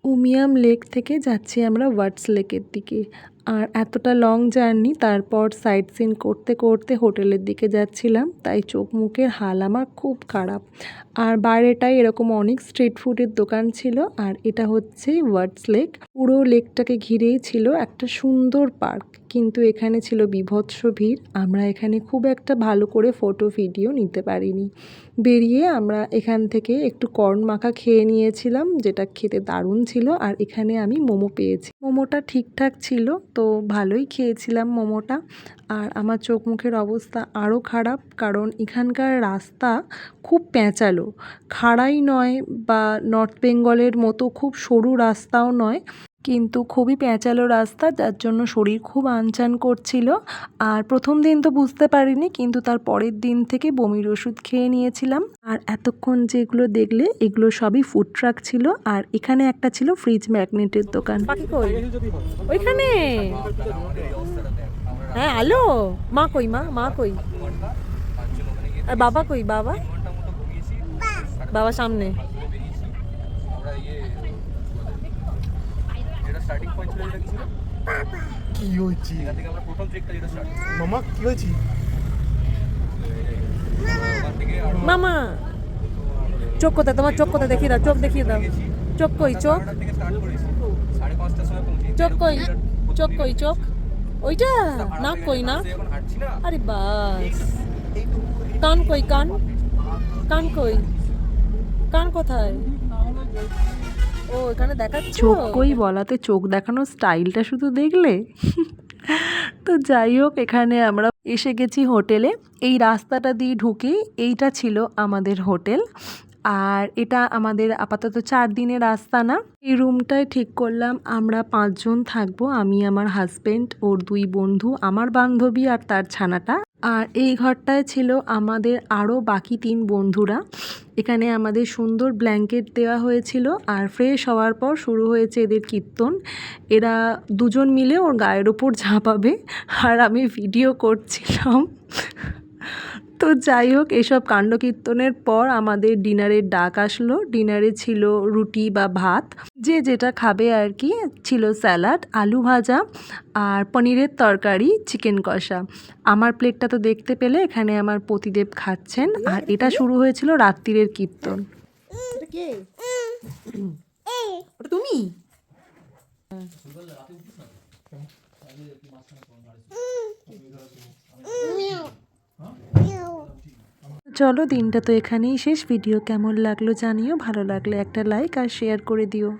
Umiam lake থেকে যাচ্ছি আমরা ওয়াটস লেকের দিকে। আর এতটা লং জার্নি, তারপর সাইট সিন করতে করতে হোটেলের দিকে যাচ্ছিলাম, তাই চোখ মুখের হাল আমার খুব খারাপ। আর বাইরেটায় এরকম অনেক স্ট্রিট ফুডের দোকান ছিল। আর এটা হচ্ছে ওয়াটস লেক। পুরো লেকটাকে ঘিরেই ছিল একটা সুন্দর পার্ক, কিন্তু এখানে ছিল বীভৎস ভিড়। আমরা এখানে খুব একটা ভালো করে ফটো ভিডিও নিতে পারিনি। বেরিয়ে আমরা এখান থেকে একটু কর্ন মাখা খেয়ে নিয়েছিলাম, যেটা খেতে দারুণ ছিল। আর এখানে আমি মোমো পেয়েছি, মোমোটা ঠিকঠাক ছিল, তো ভালোই খেয়েছিলাম মোমোটা। আর আমার চোখ মুখের অবস্থা আরও খারাপ, কারণ এখানকার রাস্তা খুব প্যাঁচালো, খাড়াই নয় বা নর্থ বেঙ্গলের মতো খুব সরু রাস্তাও নয়, কিন্তু খুবই প্যাঁচালো রাস্তা, যার জন্য শরীর খুব আনচান করছিল। আর প্রথম দিন তো বুঝতে পারিনি, কিন্তু তার পরের দিন থেকে বমির ওষুধ খেয়ে নিয়েছিলাম। আর এতক্ষণ যেগুলো দেখলে, এগুলো সবই ফুড ট্রাক ছিল। আর এখানে একটা ছিল ফ্রিজ ম্যাগনেটের দোকান। বাকি কই? ওইখানে। হ্যাঁ, আলো। মা কই? মা কই? আর বাবা কই? বাবা সামনে। কি হয়েছে মামা? কি হয়েছে মামা? চোখ কোথায় তোমার? চোখ কোথায়? দেখিয়ে দাও, চোখ দেখিয়ে দাও। চোখ কই? চোখ কই? চোখ ওইটা? নাক কই? নাক? আরে বাস। কান কই? কান কই? কান কোথায়? ও, এখানে দেখাচ্ছ। চোখ কই বলাতে চোখ দেখানোর স্টাইলটা শুধু দেখলে। তো যাই হোক, এখানে আমরা এসে গেছি হোটেলে। এই রাস্তাটা দিয়ে ঢুকে এইটা ছিল আমাদের হোটেল। আর এটা আমাদের আপাতত 4 দিনের রাস্তা না। এই রুমটায় ঠিক করলাম আমরা 5 জন থাকবো, আমি, আমার হাজবেন্ড, ওর 2 বন্ধু, আমার বান্ধবী আর তার ছানাটা। আর এই ঘরটায় ছিল আমাদের আরও বাকি 3 বন্ধুরা। এখানে আমাদের সুন্দর ব্ল্যাঙ্কেট দেওয়া হয়েছিল। আর ফ্রেশ হওয়ার পর শুরু হয়েছে এদের কীর্তন। এরা 2 জন মিলে ওর গায়ের ওপর ঝাঁপাবে, আর আমি ভিডিও করছিলাম। তো যাই হোক, এসব কাণ্ড কীর্তনের পর আমাদের ডিনারের ডাক আসলো। ডিনারে ছিল রুটি বা ভাত, যে যেটা খাবে আর কি। ছিল স্যালাড, আলু ভাজা আর পনিরের তরকারি, চিকেন কষা। আমার প্লেটটা তো দেখতে পেলে, এখানে আমার পতিদেব খাচ্ছেন। আর এটা শুরু হয়েছিল রাত্রিরের কীর্তন। তুমি চলো, দিনটা তো এখানেই শেষ। ভিডিও কেমন লাগলো জানিও, ভালো লাগলে একটা লাইক আর শেয়ার করে দিও।